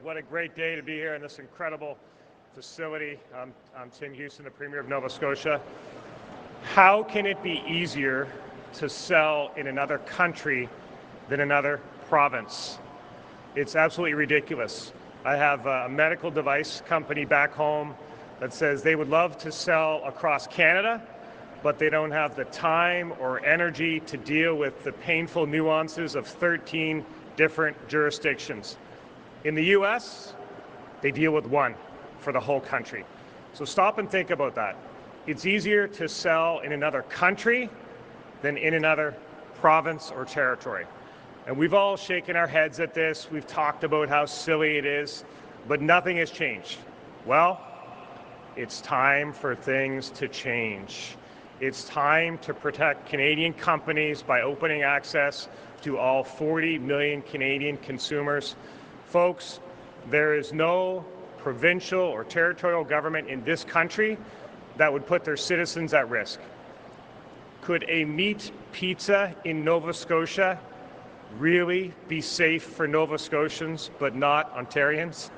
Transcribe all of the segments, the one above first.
What a great day to be here in this incredible facility. I'm Tim Houston, the Premier of Nova Scotia. How can it be easier to sell in another country than another province? It's absolutely ridiculous. I have a medical device company back home that says they would love to sell across Canada, but they don't have the time or energy to deal with the painful nuances of 13 different jurisdictions. In the US, they deal with one for the whole country. So stop and think about that. It's easier to sell in another country than in another province or territory. And we've all shaken our heads at this. We've talked about how silly it is, but nothing has changed. Well, it's time for things to change. It's time to protect Canadian companies by opening access to all 40 million Canadian consumers. Folks, there is no provincial or territorial government in this country that would put their citizens at risk. Could a meat pizza in Nova Scotia really be safe for Nova Scotians but not Ontarians?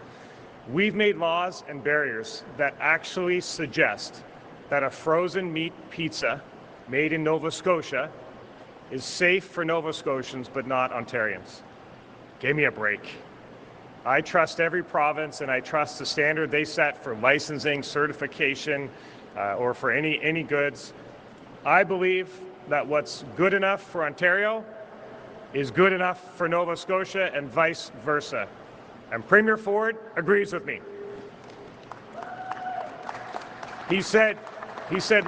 We've made laws and barriers that actually suggest that a frozen meat pizza made in Nova Scotia is safe for Nova Scotians but not Ontarians. Give me a break. I trust every province, and I trust the standard they set for licensing, certification, or for any goods. I believe that what's good enough for Ontario is good enough for Nova Scotia and vice versa. And Premier Ford agrees with me. He said,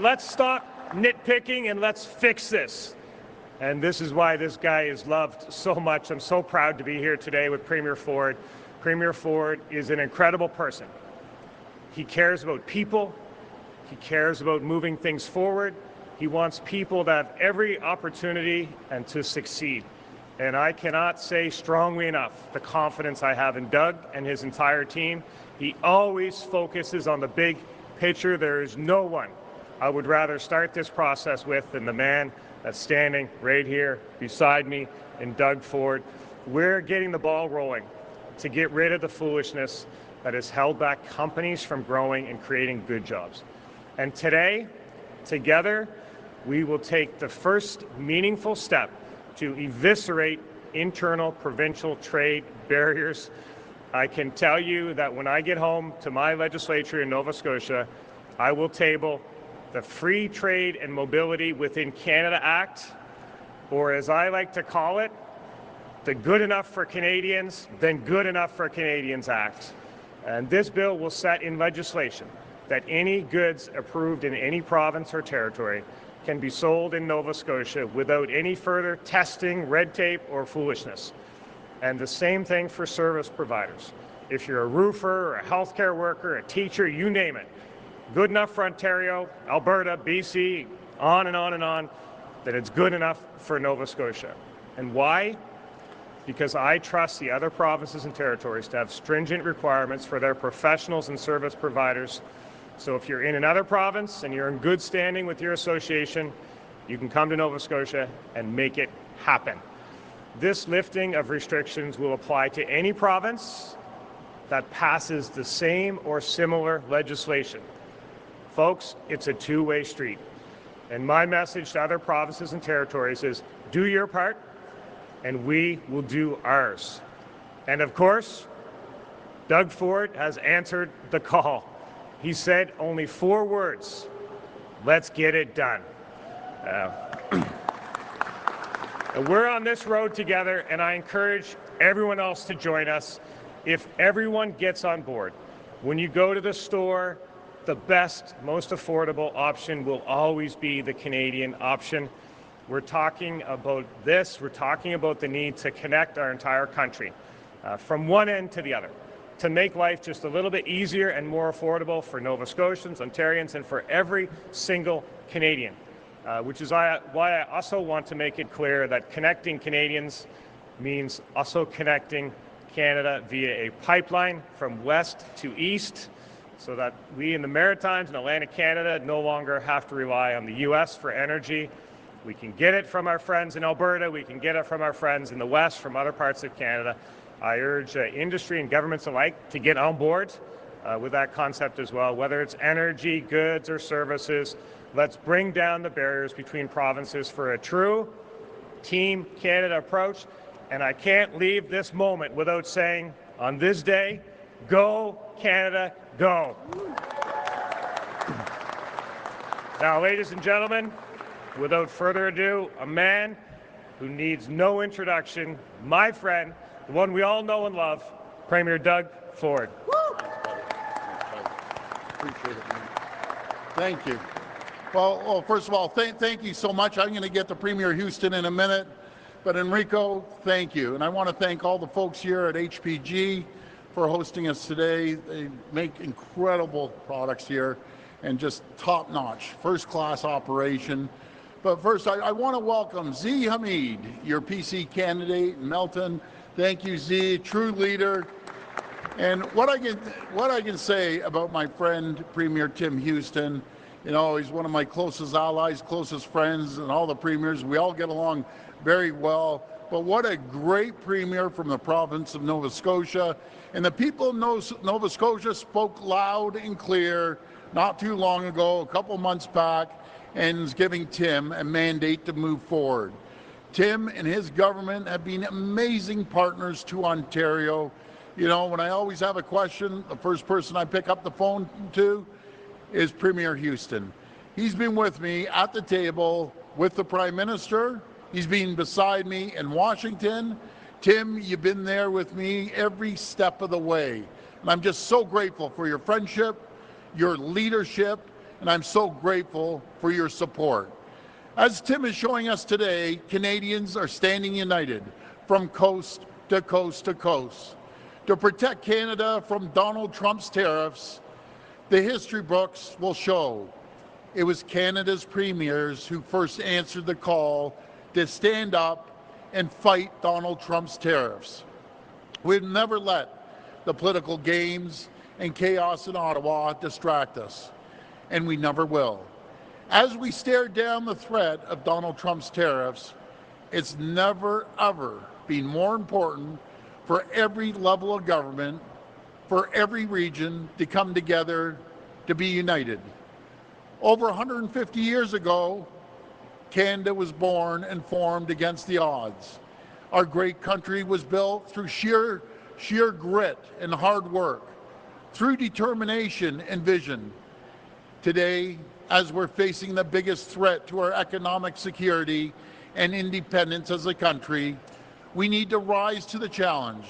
let's stop nitpicking and let's fix this. And this is why this guy is loved so much. I'm so proud to be here today with Premier Ford. Premier Ford is an incredible person. He cares about people. He cares about moving things forward. He wants people to have every opportunity and to succeed. And I cannot say strongly enough the confidence I have in Doug and his entire team. He always focuses on the big picture. There is no one I would rather start this process with than the man that's standing right here beside me in Doug Ford. We're getting the ball rolling to get rid of the foolishness that has held back companies from growing and creating good jobs. And today, together, we will take the first meaningful step to eviscerate internal provincial trade barriers. I can tell you that when I get home to my legislature in Nova Scotia, I will table the Free Trade and Mobility Within Canada Act, or as I like to call it, the Good Enough for Canadians, then Good Enough for Canadians Act. And this bill will set in legislation that any goods approved in any province or territory can be sold in Nova Scotia without any further testing, red tape, or foolishness. And the same thing for service providers. If you're a roofer, or a healthcare worker, a teacher, you name it, good enough for Ontario, Alberta, BC, on and on and on, that it's good enough for Nova Scotia. And why? Because I trust the other provinces and territories to have stringent requirements for their professionals and service providers. So if you're in another province and you're in good standing with your association, you can come to Nova Scotia and make it happen. This lifting of restrictions will apply to any province that passes the same or similar legislation. Folks, it's a two-way street. And my message to other provinces and territories is do your part, and we will do ours. And of course, Doug Ford has answered the call. He said only 4 words: let's get it done. We're on this road together, and I encourage everyone else to join us. If everyone gets on board, when you go to the store, the best, most affordable option will always be the Canadian option. We're talking about this. We're talking about the need to connect our entire country from one end to the other, to make life just a little bit easier and more affordable for Nova Scotians, Ontarians, and for every single Canadian, which is why I also want to make it clear that connecting Canadians means also connecting Canada via a pipeline from west to east, so that we in the Maritimes and Atlantic Canada no longer have to rely on the U.S. for energy. We can get it from our friends in Alberta, we can get it from our friends in the west, from other parts of Canada, I urge industry and governments alike to get on board with that concept as well, whether it's energy, goods, or services. Let's bring down the barriers between provinces for a true Team Canada approach. And I can't leave this moment without saying, on this day, go Canada, go. Now, ladies and gentlemen, without further ado, a man who needs no introduction, my friend, the one we all know and love, Premier Doug Ford. Appreciate it, man. Thank you. Well, first of all, thank you so much. I'm going to get to Premier Houston in a minute, but Enrico, thank you. And I want to thank all the folks here at HPG for hosting us today. They make incredible products here and just top-notch, first-class operation. But first, I want to welcome Z Hamid, your PC candidate in Milton. Thank you, Z, true leader. And what I can say about my friend Premier Tim Houston, you know, he's one of my closest allies, closest friends, and all the premiers. We all get along very well. But what a great premier from the province of Nova Scotia. And the people of Nova Scotia spoke loud and clear not too long ago, a couple months back, and is giving Tim a mandate to move forward. Tim and his government have been amazing partners to Ontario. You know, when I always have a question, the first person I pick up the phone to is Premier Houston. He's been with me at the table with the Prime Minister. He's been beside me in Washington. Tim, you've been there with me every step of the way. And I'm just so grateful for your friendship, your leadership, and I'm so grateful for your support. As Tim is showing us today, Canadians are standing united from coast to coast to coast. To protect Canada from Donald Trump's tariffs, the history books will show it was Canada's premiers who first answered the call to stand up and fight Donald Trump's tariffs. We've never let the political games and chaos in Ottawa distract us, and we never will. As we stare down the threat of Donald Trump's tariffs, it's never, ever been more important for every level of government, for every region to come together to be united. Over 150 years ago, Canada was born and formed against the odds. Our great country was built through sheer grit and hard work, through determination and vision. Today, as we're facing the biggest threat to our economic security and independence as a country, we need to rise to the challenge.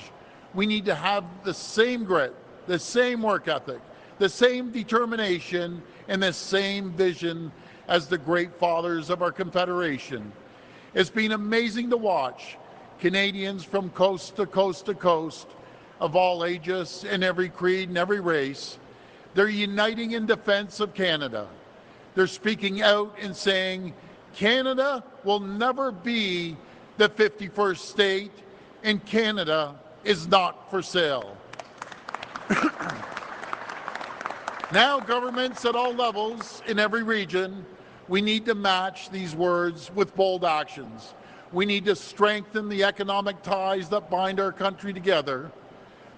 We need to have the same grit, the same work ethic, the same determination, and the same vision as the great fathers of our Confederation. It's been amazing to watch Canadians from coast to coast to coast, of all ages and every creed and every race. They're uniting in defense of Canada. They're speaking out and saying, Canada will never be the 51st state, and Canada is not for sale. Now, governments at all levels in every region, we need to match these words with bold actions. We need to strengthen the economic ties that bind our country together.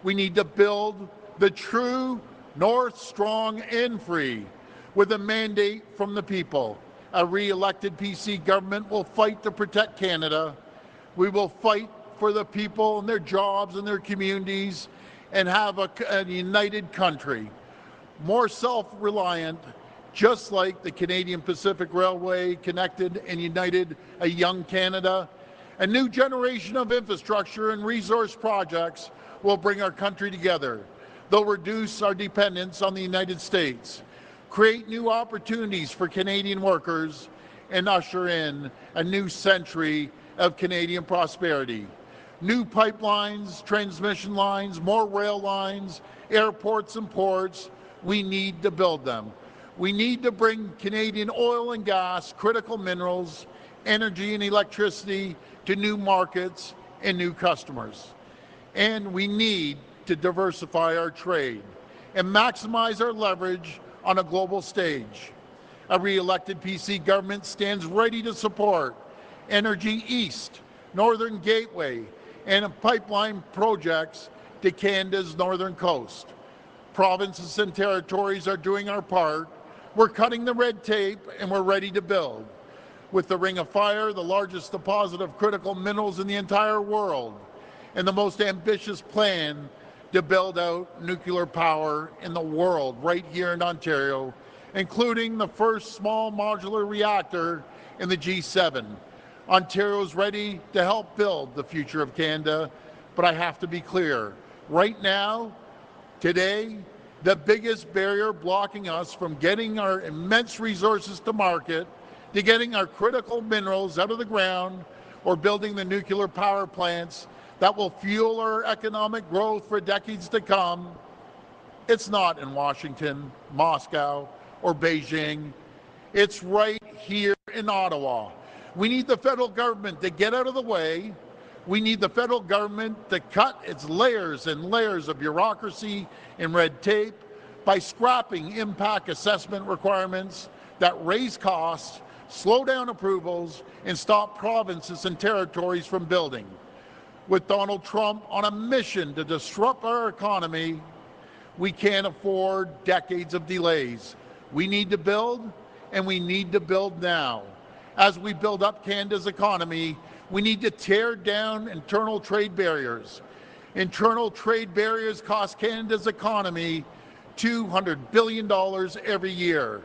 We need to build the true North strong and free with a mandate from the people. A re-elected PC government will fight to protect Canada. We will fight for the people and their jobs and their communities and have a united country, more self-reliant, just like the Canadian Pacific Railway connected and united a young Canada. A new generation of infrastructure and resource projects will bring our country together. They'll reduce our dependence on the United States, create new opportunities for Canadian workers, and usher in a new century of Canadian prosperity. New pipelines, transmission lines, more rail lines, airports and ports, we need to build them. We need to bring Canadian oil and gas, critical minerals, energy and electricity to new markets and new customers. And we need to diversify our trade and maximize our leverage on a global stage. A re-elected PC government stands ready to support Energy East, Northern Gateway, and pipeline projects to Canada's northern coast. Provinces and territories are doing our part. We're cutting the red tape and we're ready to build. With the Ring of Fire, the largest deposit of critical minerals in the entire world, and the most ambitious plan to build out nuclear power in the world right here in Ontario, including the first small modular reactor in the G7. Ontario's ready to help build the future of Canada, but I have to be clear. Right now, today, the biggest barrier blocking us from getting our immense resources to market, to getting our critical minerals out of the ground, or building the nuclear power plants that will fuel our economic growth for decades to come, it's not in Washington, Moscow, or Beijing. It's right here in Ottawa. We need the federal government to get out of the way. We need the federal government to cut its layers and layers of bureaucracy and red tape by scrapping impact assessment requirements that raise costs, slow down approvals, and stop provinces and territories from building. With Donald Trump on a mission to disrupt our economy, we can't afford decades of delays. We need to build, and we need to build now. As we build up Canada's economy, we need to tear down internal trade barriers. Internal trade barriers cost Canada's economy $200 billion every year.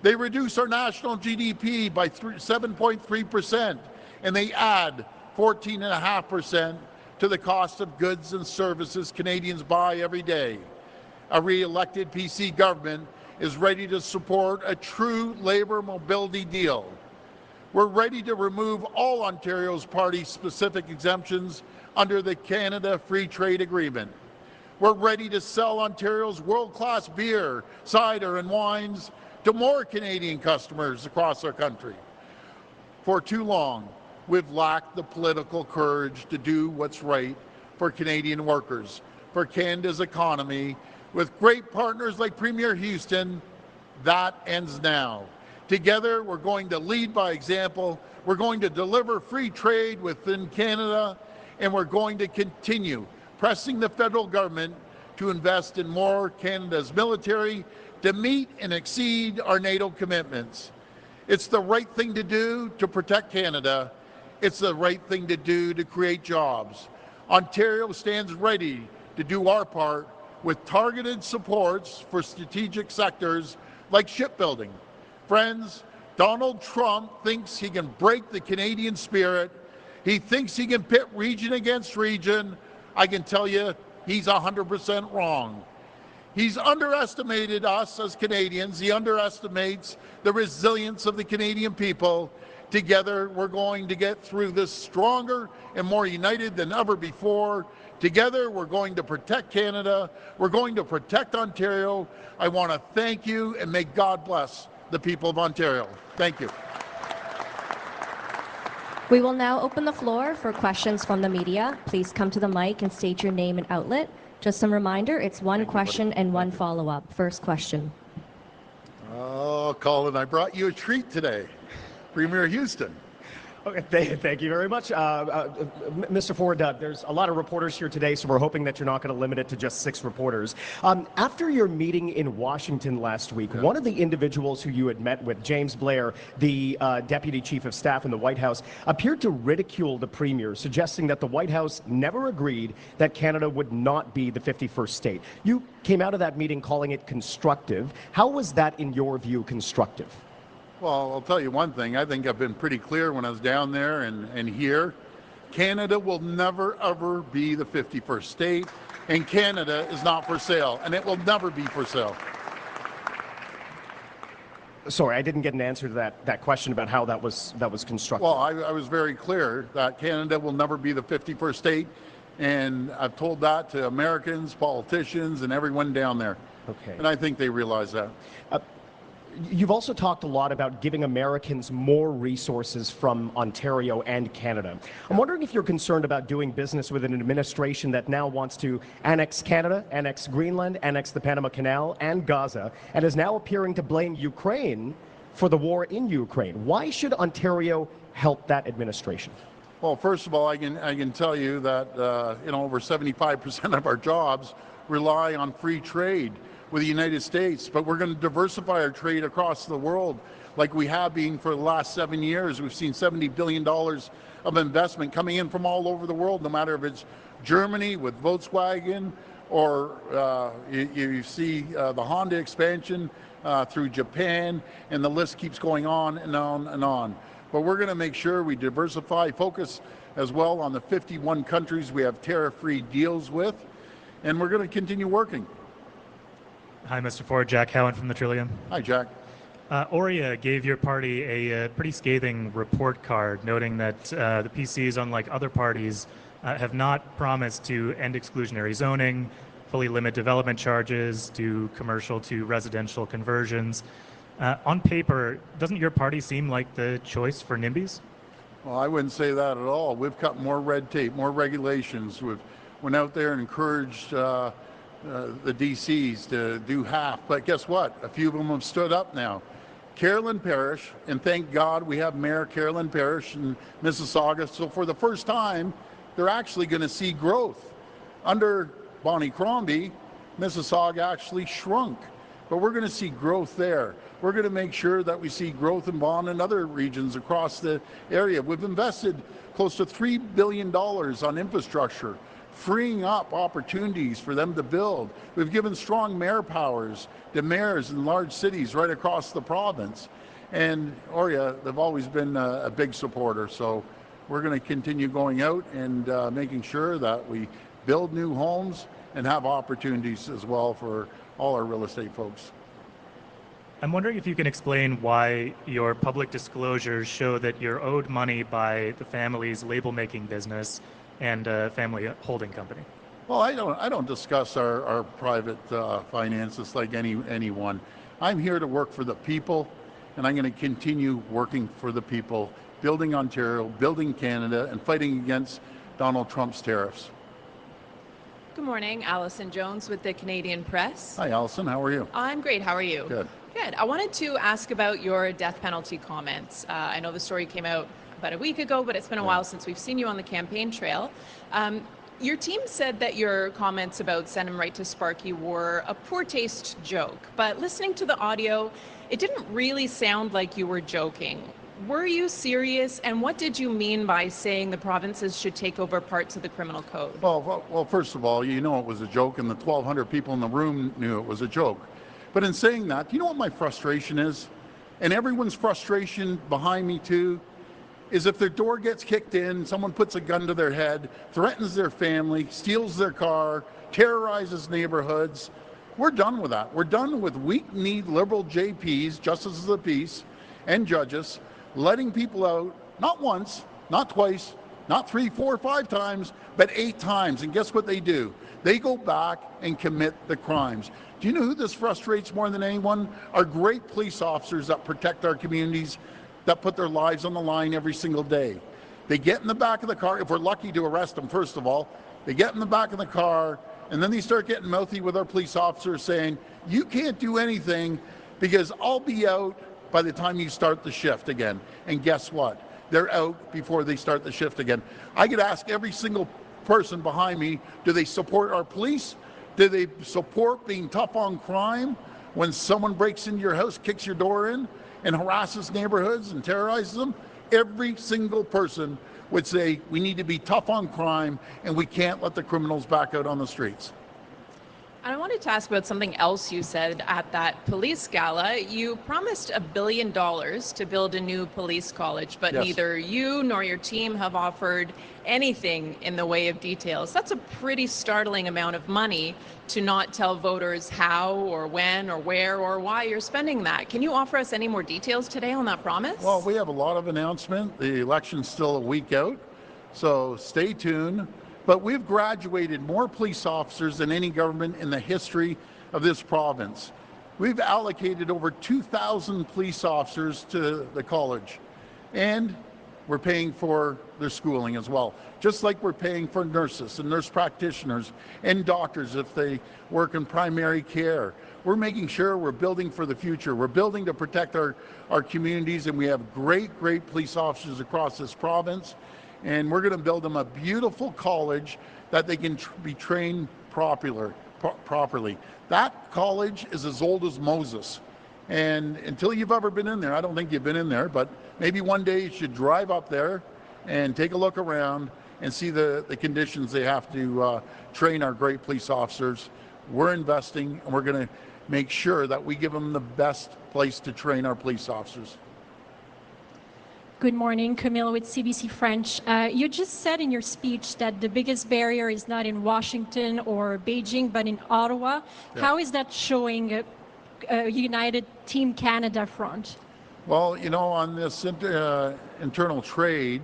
They reduce our national GDP by 7.3%, and they add 14.5% to the cost of goods and services Canadians buy every day. A re-elected PC government is ready to support a true labour mobility deal. We're ready to remove all Ontario's party-specific exemptions under the Canada Free Trade Agreement. We're ready to sell Ontario's world-class beer, cider, and wines to more Canadian customers across our country. For too long, we've lacked the political courage to do what's right for Canadian workers, for Canada's economy. With great partners like Premier Houston, that ends now. Together, we're going to lead by example, we're going to deliver free trade within Canada, and we're going to continue pressing the federal government to invest in more Canada's military to meet and exceed our NATO commitments. It's the right thing to do to protect Canada. It's the right thing to do to create jobs. Ontario stands ready to do our part with targeted supports for strategic sectors like shipbuilding. Friends, Donald Trump thinks he can break the Canadian spirit. He thinks he can pit region against region. I can tell you, he's 100% wrong. He's underestimated us as Canadians. He underestimates the resilience of the Canadian people. Together, we're going to get through this stronger and more united than ever before. Together, we're going to protect Canada. We're going to protect Ontario. I want to thank you, and may God bless the people of Ontario. Thank you. We will now open the floor for questions from the media. Please come to the mic and state your name and outlet. Just some reminder, it's one question and one follow-up. First question. Oh, Colin, I brought you a treat today. Premier Houston. Okay, thank you very much. Mr. Ford, there's a lot of reporters here today, so we're hoping that you're not going to limit it to just 6 reporters. After your meeting in Washington last week, one of the individuals who you had met with, James Blair, the Deputy Chief of Staff in the White House, appeared to ridicule the Premier, suggesting that the White House never agreed that Canada would not be the 51st state. You came out of that meeting calling it constructive. How was that, in your view, constructive? Well, I'll tell you one thing. I think I've been pretty clear when I was down there and here. Canada will never, ever be the 51st state, and Canada is not for sale, and it will never be for sale. Sorry, I didn't get an answer to that question about how that was constructed. Well, I was very clear that Canada will never be the 51st state, and I've told that to Americans, politicians, and everyone down there. Okay. And I think they realize that. You've also talked a lot about giving Americans more resources from Ontario and Canada. I'm wondering if you're concerned about doing business with an administration that now wants to annex Canada, annex Greenland, annex the Panama Canal and Gaza, and is now appearing to blame Ukraine for the war in Ukraine. Why should Ontario help that administration? Well, first of all, I can tell you that over 75% of our jobs rely on free trade with the United States, but we're going to diversify our trade across the world like we have been for the last 7 years. We've seen $70 billion of investment coming in from all over the world, no matter if it's Germany with Volkswagen or you see the Honda expansion through Japan, and the list keeps going on and on and on. But we're going to make sure we diversify, focus as well on the 51 countries we have tariff-free deals with, and we're going to continue working. Hi, Mr. Ford. Jack Howen from the Trillium. Hi, Jack. Oria gave your party a pretty scathing report card, noting that the PCs, unlike other parties, have not promised to end exclusionary zoning, fully limit development charges, do commercial to residential conversions. On paper, doesn't your party seem like the choice for NIMBYs? Well, I wouldn't say that at all. We've cut more red tape, more regulations. We've went out there and encouraged the DCs to do half. But guess what? A few of them have stood up now. Carolyn Parish, and thank God we have Mayor Carolyn Parish in Mississauga. So for the first time, they're actually going to see growth. Under Bonnie Crombie, Mississauga actually shrunk. But we're going to see growth there. We're going to make sure that we see growth in Vaughan and other regions across the area. We've invested close to $3 billion on infrastructure, freeing up opportunities for them to build. We've given strong mayor powers to mayors in large cities right across the province. And Oria, they've always been a big supporter. So we're going to continue going out and making sure that we build new homes and have opportunities as well for all our real estate folks. I'm wondering if you can explain why your public disclosures show that you're owed money by the family's label-making business and a family holding company. Well, I don't discuss our private finances like anyone. I'm here to work for the people, and I'm going to continue working for the people, building Ontario, building Canada, and fighting against Donald Trump's tariffs. Good morning, Allison Jones with the Canadian Press. Hi, Allison. How are you? I'm great. How are you? Good. Good. I wanted to ask about your death penalty comments. I know the story came out about a week ago, but it's been a while since we've seen you on the campaign trail. Your team said that your comments about send him right to Sparky were a poor taste joke, but listening to the audio, it didn't really sound like you were joking. Were you serious, and what did you mean by saying the provinces should take over parts of the criminal code? Well, first of all, you know it was a joke, and the 1,200 people in the room knew it was a joke. But in saying that, do you know what my frustration is? And everyone's frustration behind me too, is if their door gets kicked in, someone puts a gun to their head, threatens their family, steals their car, terrorizes neighborhoods. We're done with that. We're done with weak-kneed liberal JPs, justices of the peace, and judges, letting people out, not once, not twice, not 3, 4, 5 times, but 8 times. And guess what they do? They go back and commit the crimes. Do you know who this frustrates more than anyone? Our great police officers that protect our communities, that put their lives on the line every single day. They get in the back of the car, if we're lucky to arrest them, first of all, they get in the back of the car, and then they start getting mouthy with our police officers saying, you can't do anything because I'll be out by the time you start the shift again. And guess what? They're out before they start the shift again. I could ask every single person behind me, do they support our police? Do they support being tough on crime when someone breaks into your house, kicks your door in, and harasses neighborhoods and terrorizes them? Every single person would say we need to be tough on crime and we can't let the criminals back out on the streets. And I wanted to ask about something else you said at that police gala. You promised $1 billion to build a new police college, but Yes. neither you nor your team have offered anything in the way of details. That's a pretty startling amount of money to not tell voters how or when or where or why you're spending that. Can you offer us any more details today on that promise? Well, we have a lot of announcement. The election's still a week out, so stay tuned. But we've graduated more police officers than any government in the history of this province. We've allocated over 2,000 police officers to the college, and we're paying for their schooling as well, just like we're paying for nurses and nurse practitioners and doctors if they work in primary care. We're making sure we're building for the future. We're building to protect our communities, and we have great police officers across this province. And we're going to build them a beautiful college that they can be trained properly. That college is as old as Moses. And until you've ever been in there, I don't think you've been in there, but maybe one day you should drive up there and take a look around and see the conditions they have to train our great police officers. We're investing, and we're going to make sure that we give them the best place to train our police officers. Good morning, Camille with CBC French. You just said in your speech that the biggest barrier is not in Washington or Beijing, but in Ottawa. Yeah. How is that showing a united Team Canada front? Well, you know, on this internal trade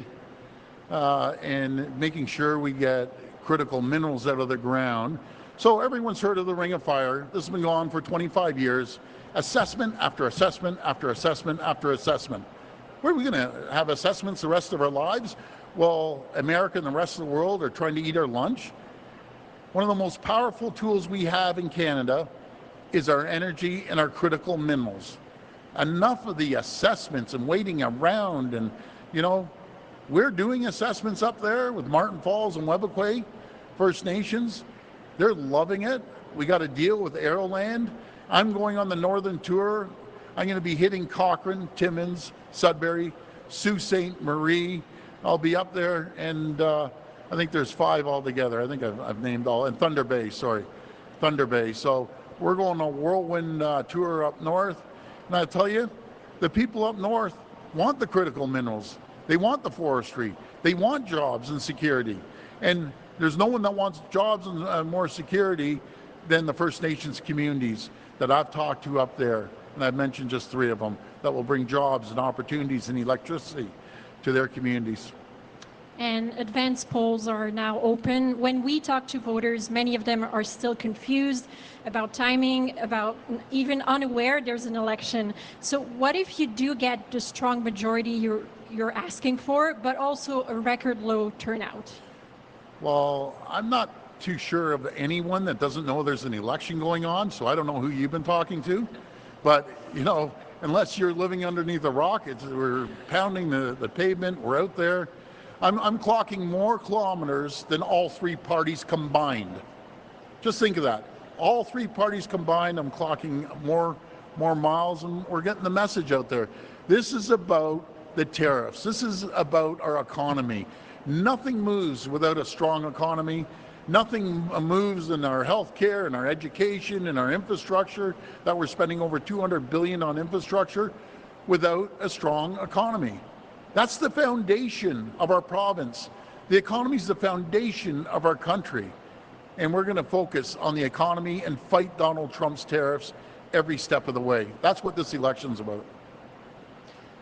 and making sure we get critical minerals out of the ground. So everyone's heard of the Ring of Fire. This has been going on for 25 years. Assessment after assessment after assessment after assessment. Where are we going to have assessments the rest of our lives? Well, America and the rest of the world are trying to eat our lunch. One of the most powerful tools we have in Canada is our energy and our critical minerals. Enough of the assessments and waiting around, and you know, we're doing assessments up there with Martin Falls and Webequie First Nations. They're loving it. We got a deal with Aeroland. I'm going on the northern tour. I'm going to be hitting Cochrane, Timmins, Sudbury, Sault Ste. Marie. I'll be up there, and I think there's 5 altogether. I think I've named all, and Thunder Bay, Thunder Bay. So we're going on a whirlwind tour up north. And I tell you, the people up north want the critical minerals. They want the forestry. They want jobs and security. And there's no one that wants jobs and more security than the First Nations communities that I've talked to up there. And I've mentioned just 3 of them that will bring jobs and opportunities and electricity to their communities. And advanced polls are now open. When we talk to voters, many of them are still confused about timing, about even unaware there's an election. So what if you do get the strong majority you're asking for, but also a record low turnout? Well, I'm not too sure of anyone that doesn't know there's an election going on, so I don't know who you've been talking to. But, you know, unless you're living underneath a rock, we're pounding the pavement, we're out there. I'm clocking more kilometers than all 3 parties combined. Just think of that. All 3 parties combined, I'm clocking more miles, and we're getting the message out there. This is about the tariffs. This is about our economy. Nothing moves without a strong economy. Nothing moves in our health care and our education and our infrastructure, that we're spending over $200 billion on infrastructure, without a strong economy. That's the foundation of our province. The economy is the foundation of our country. And we're going to focus on the economy and fight Donald Trump's tariffs every step of the way. That's what this election's about.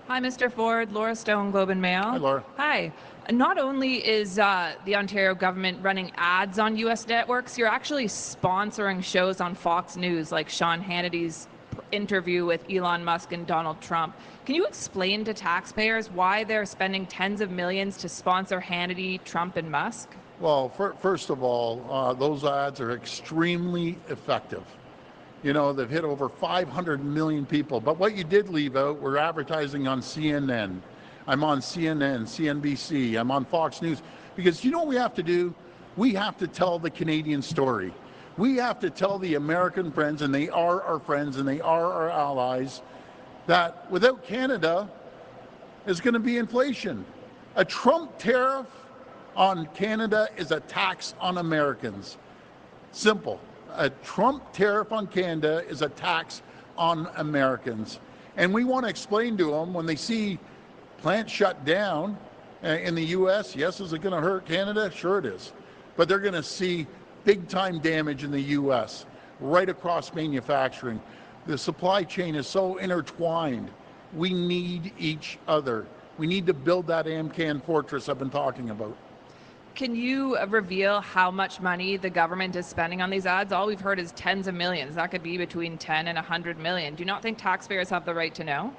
Hi, Mr. Ford. Laura Stone, Globe and Mail. Hi, Laura. Hi. Not only is the Ontario government running ads on U.S. networks, you're actually sponsoring shows on Fox News, like Sean Hannity's interview with Elon Musk and Donald Trump. Can you explain to taxpayers why they're spending tens of millions to sponsor Hannity, Trump, and Musk? Well, first of all, those ads are extremely effective. You know, they've hit over 500 million people. But what you did leave out, we're advertising on CNN. I'm on CNN, CNBC, I'm on Fox News. Because you know what we have to do? We have to tell the Canadian story. We have to tell the American friends, and they are our friends and they are our allies, that without Canada, there's going to be inflation. A Trump tariff on Canada is a tax on Americans. Simple. A Trump tariff on Canada is a tax on Americans. And we want to explain to them, when they see plants shut down in the U.S., yes, is it going to hurt Canada? Sure it is. But they're going to see big time damage in the U.S., right across manufacturing. The supply chain is so intertwined. We need each other. We need to build that AmCan fortress I've been talking about. Can you reveal how much money the government is spending on these ads? All we've heard is tens of millions. That could be between 10 and 100 million. Do you not think taxpayers have the right to know?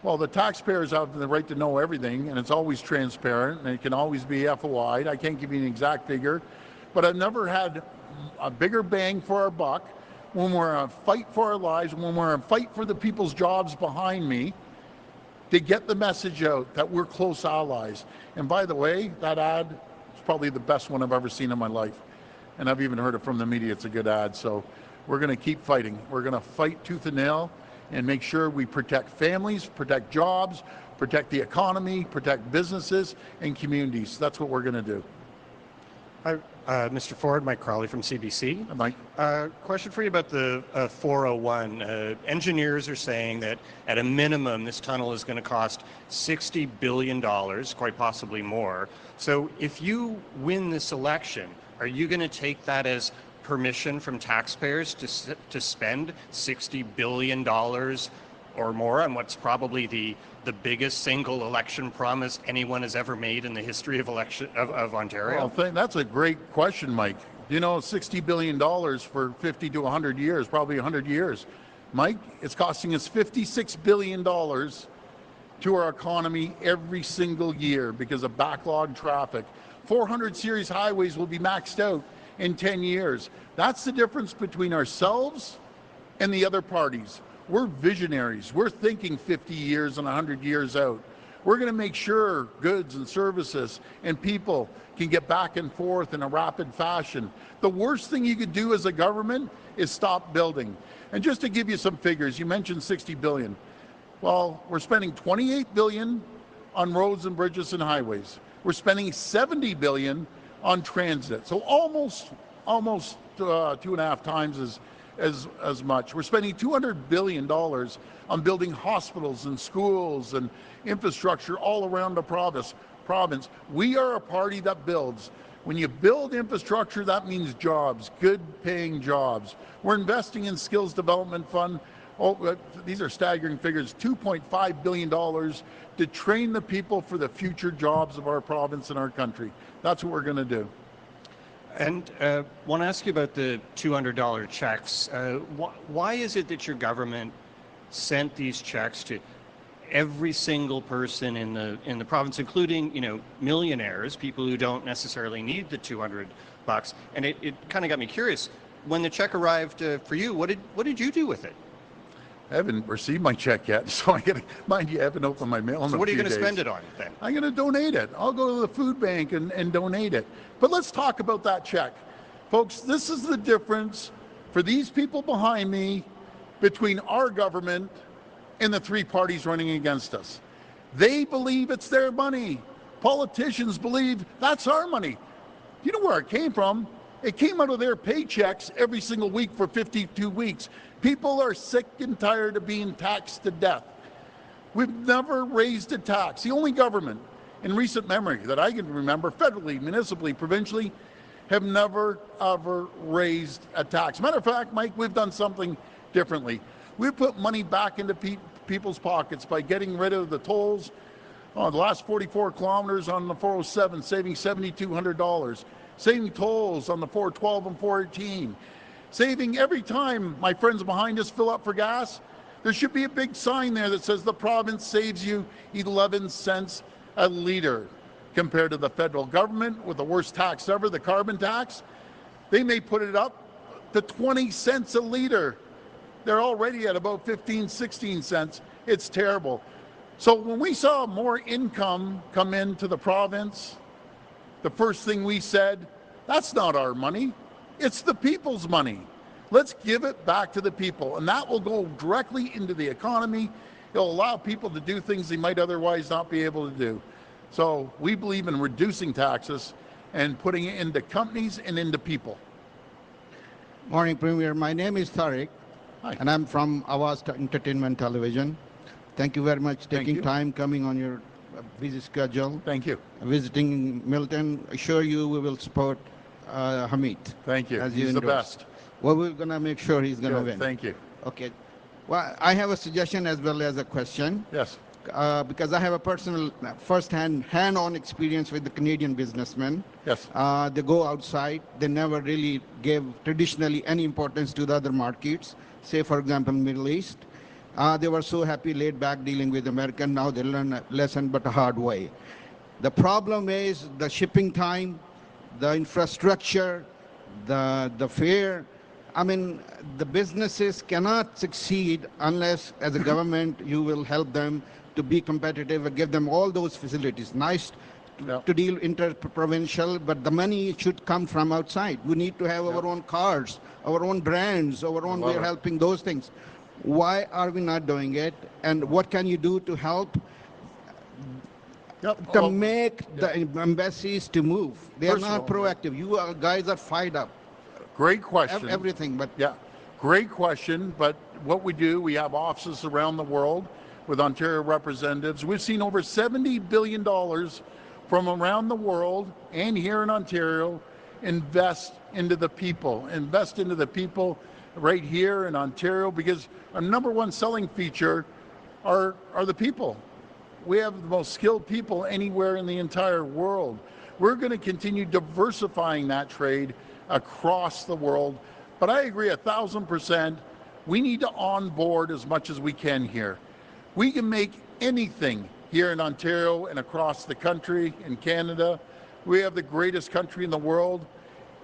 Well, the taxpayers have the right to know everything, and it's always transparent, and it can always be FOI'd. I can't give you an exact figure, but I've never had a bigger bang for our buck when we're in a fight for our lives, when we're in a fight for the people's jobs behind me. to get the message out that we're close allies. And by the way, that ad is probably the best one I've ever seen in my life. And I've even heard it from the media. It's a good ad. So we're going to keep fighting. We're going to fight tooth and nail and make sure we protect families, protect jobs, protect the economy, protect businesses and communities. That's what we're going to do. Hi, Mr. Ford, Mike Crawley from CBC. Hi, Mike. Question for you about the 401. Engineers are saying that at a minimum, this tunnel is going to cost $60 billion, quite possibly more. So if you win this election, are you going to take that as permission from taxpayers to spend $60 billion or more on what's probably the biggest single election promise anyone has ever made in the history of Ontario? Well, that's a great question, Mike. You know, $60 billion for 50 to 100 years, probably 100 years. Mike, it's costing us $56 billion to our economy every single year because of backlogged traffic. 400 series highways will be maxed out in 10 years. That's the difference between ourselves and the other parties. We're visionaries. We're thinking 50 years and 100 years out. We're going to make sure goods and services and people can get back and forth in a rapid fashion. The worst thing you could do as a government is stop building. And just to give you some figures, you mentioned 60 billion. Well, we're spending 28 billion on roads and bridges and highways. We're spending 70 billion on transit. So almost 2.5 times as much. We're spending $200 billion on building hospitals and schools and infrastructure all around the province. We are a party that builds. When you build infrastructure, that means jobs, good paying jobs. We're investing in skills development fund. These are staggering figures, $2.5 billion to train the people for the future jobs of our province and our country. That's what we're going to do. And want to ask you about the $200 checks. Why is it that your government sent these checks to every single person in the province, including millionaires, people who don't necessarily need the $200? And it kind of got me curious. When the check arrived for you, what did you do with it? I haven't received my check yet, so I gotta mind you, I haven't opened my mail in a few days. So what are you going to spend it on then? I'm going to donate it. I'll go to the food bank and donate it. But let's talk about that check. Folks, this is the difference for these people behind me between our government and the three parties running against us. They believe it's their money. Politicians believe that's our money. You know where it came from? It came out of their paychecks every single week for 52 weeks. People are sick and tired of being taxed to death. We've never raised a tax. The only government in recent memory that I can remember, federally, municipally, provincially, have never, ever raised a tax. Matter of fact, Mike, we've done something differently. We've put money back into people's pockets by getting rid of the tolls on the last 44 kilometers on the 407, saving $7,200. Saving tolls on the 412 and 418. Saving every time my friends behind us fill up for gas, there should be a big sign there that says the province saves you 11 cents a litre. Compared to the federal government with the worst tax ever, the carbon tax, they may put it up to 20 cents a litre. They're already at about 15, 16 cents. It's terrible. So when we saw more income come into the province, the first thing we said, that's not our money, it's the people's money. Let's give it back to the people, and that will go directly into the economy. It'll allow people to do things they might otherwise not be able to do. So we believe in reducing taxes and putting it into companies and into people. Morning, Premier. My name is Tariq, Hi. and I'm from Awaz Entertainment Television. Thank you very much taking time coming on your busy schedule. Thank you. Visiting Milton. Assure you we will support Hamid. Thank you. As He's the best. Well, we're going to make sure he's going to win. Thank you. Okay. Well, I have a suggestion as well as a question. Yes. Because I have a personal, first-hand, hand-on experience with the Canadian businessmen. Yes. They go outside. They never really gave traditionally any importance to the other markets. Say, for example, Middle East. They were so happy, laid back dealing with American. Now they learn a lesson, but a hard way. The problem is the shipping time, the infrastructure, the fare. I mean, the businesses cannot succeed unless, as a government, you will help them to be competitive and give them all those facilities. Nice to deal interprovincial, but the money should come from outside. We need to have our own cars, our own brands, our own way of helping those things. Why are we not doing it? And what can you do to help to make the embassies to move? They are not proactive. You guys are fired up. Great question. Everything, but great question. But what we do, we have offices around the world with Ontario representatives. We've seen over $70 billion from around the world and here in Ontario invest into the people right here in Ontario, because our number one selling feature are the people. We have the most skilled people anywhere in the entire world. We're going to continue diversifying that trade across the world. But I agree 1,000%, we need to onboard as much as we can here. We can make anything here in Ontario and across the country, in Canada. We have the greatest country in the world.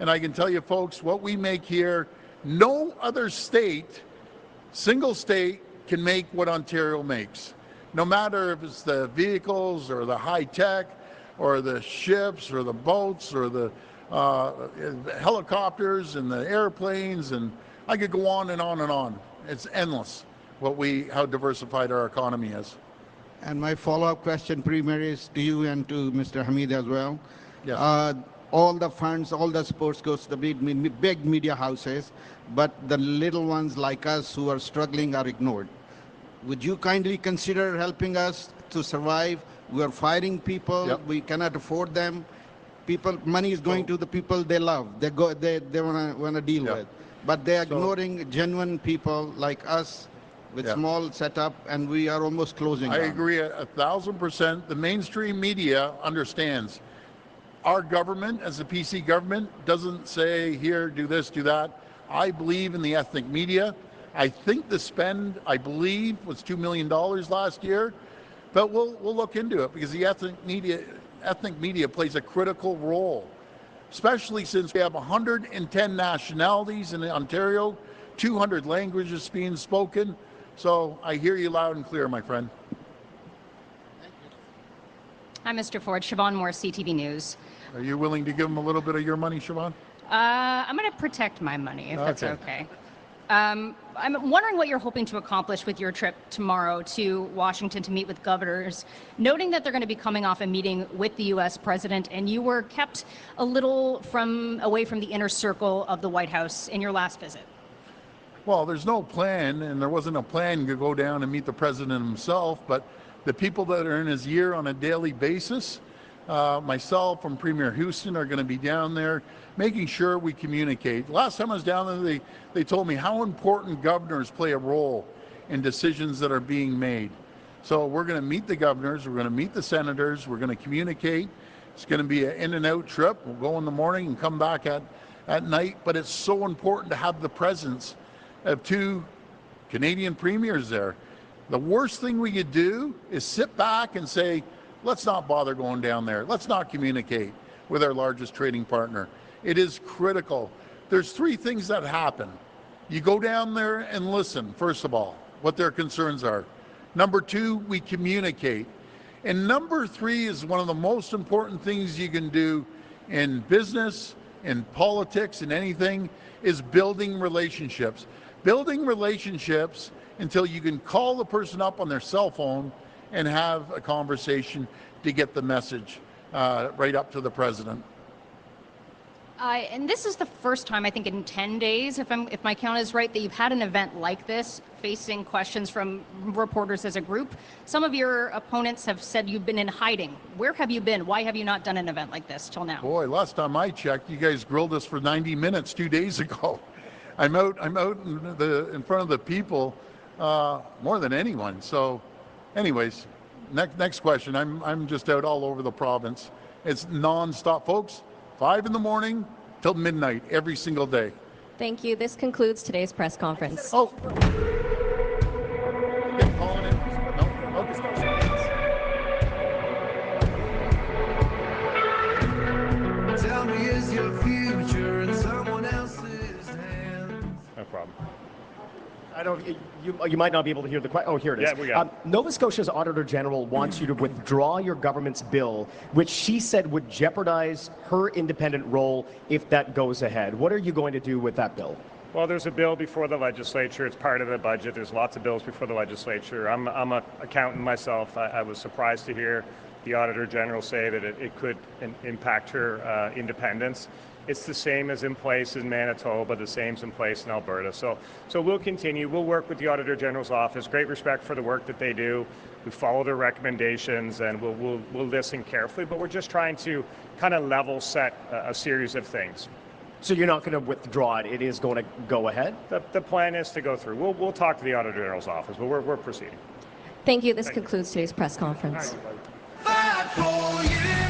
And I can tell you folks, what we make here, no other state, single state, can make what Ontario makes. No matter if it's the vehicles or the high tech or the ships or the boats or the helicopters and the airplanes, and I could go on and on and on. It's endless how diversified our economy is. And my follow-up question, Premier, is to you and to Mr. Hamid as well. Yes. All the funds, all the supports goes to the big media houses, but the little ones like us who are struggling are ignored. Would you kindly consider helping us to survive? We are firing people. We cannot afford them. Money is going to the people they love. They want to deal with, but they are ignoring genuine people like us with small setup, and we are almost closing down. I agree 1,000%. The mainstream media understands. Our government, as a PC government, doesn't say, here, do this, do that. I believe in the ethnic media. I think the spend, I believe, was $2 million last year, but we'll look into it, because the ethnic media plays a critical role, especially since we have 110 nationalities in Ontario, 200 languages being spoken. So I hear you loud and clear, my friend. Hi, Mr. Ford. Siobhan Moore, CTV News. Are you willing to give them a little bit of your money, Siobhan? I'm going to protect my money, if that's okay. I'm wondering what you're hoping to accomplish with your trip tomorrow to Washington to meet with governors, noting that they're going to be coming off a meeting with the U.S. president, and you were kept a little away from the inner circle of the White House in your last visit. Well, there's no plan, and there wasn't a plan to go down and meet the president himself, but the people that are in his ear on a daily basis, myself and Premier Houston are going to be down there making sure we communicate. Last time I was down there, they told me how important governors play a role in decisions that are being made. So we're going to meet the governors, we're going to meet the senators, we're going to communicate. It's going to be an in and out trip. We'll go in the morning and come back at night, but it's so important to have the presence of two Canadian premiers there. The worst thing we could do is sit back and say, let's not bother going down there. Let's not communicate with our largest trading partner. It is critical. There's three things that happen. You go down there and listen, first of all, what their concerns are. Number two, we communicate. And number three is one of the most important things you can do in business, in politics, in anything, is building relationships. Building relationships until you can call the person up on their cell phone and have a conversation to get the message right up to the president. And this is the first time, I think, in 10 days, if my count is right, that you've had an event like this, facing questions from reporters as a group. Some of your opponents have said you've been in hiding. Where have you been? Why have you not done an event like this till now? Boy, last time I checked, you guys grilled us for 90 minutes 2 days ago. I'm out in front of the people more than anyone. So, anyways, next question. I'm just out all over the province. It's non-stop, folks. 5 in the morning till midnight every single day. Thank you. This concludes today's press conference. Oh. Get calling in. No? Okay. Tell me, is your future in someone else's hands? No problem. I don't. You might not be able to hear the question. Oh, here it is. Yeah, we got it. Nova Scotia's Auditor General wants you to withdraw your government's bill, which she said would jeopardize her independent role if that goes ahead. What are you going to do with that bill? Well, there's a bill before the legislature. It's part of the budget. There's lots of bills before the legislature. I'm an accountant myself. I was surprised to hear the Auditor General say that it could impact her independence. It's the same as in place in Manitoba, the same as in place in Alberta. So we'll continue. We'll work with the Auditor General's office. Great respect for the work that they do. We follow their recommendations, and we'll listen carefully. But we're just trying to kind of level set a series of things. So you're not going to withdraw it. It is going to go ahead? The plan is to go through. We'll talk to the Auditor General's office, but we're proceeding. Thank you. This concludes today's press conference. Fight for you.